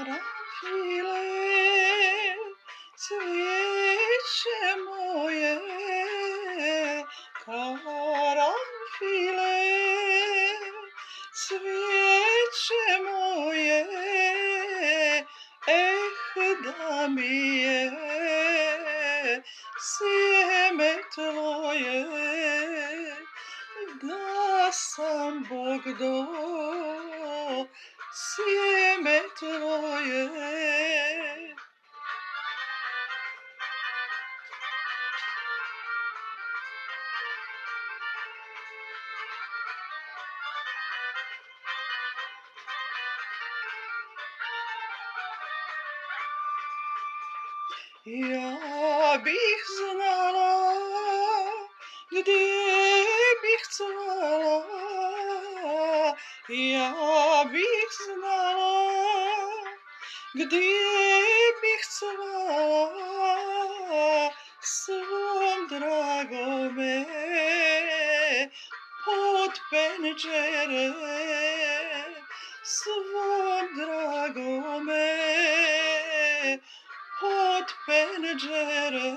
Karanfile, cvijeće moje, karanfile, cvijeće moje, da mi je sjeme tvoje, da sam Bog do sjeme tvoje. Ja bih znala gdje bih cvala, ja bih znala gdje bih cvala svom dragome pod penđere, svom dragome pod penđere.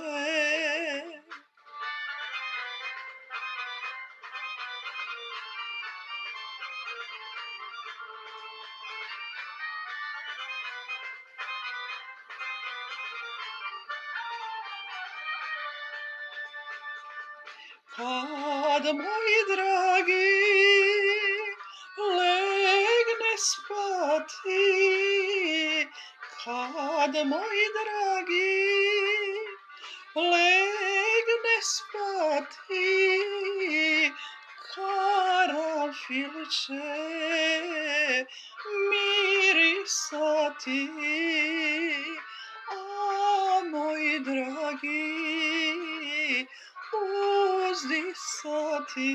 Kad moj dragi legne spati, kad moj dragi legne spati, karanfil će mirisati, a moj dragi uzdisati.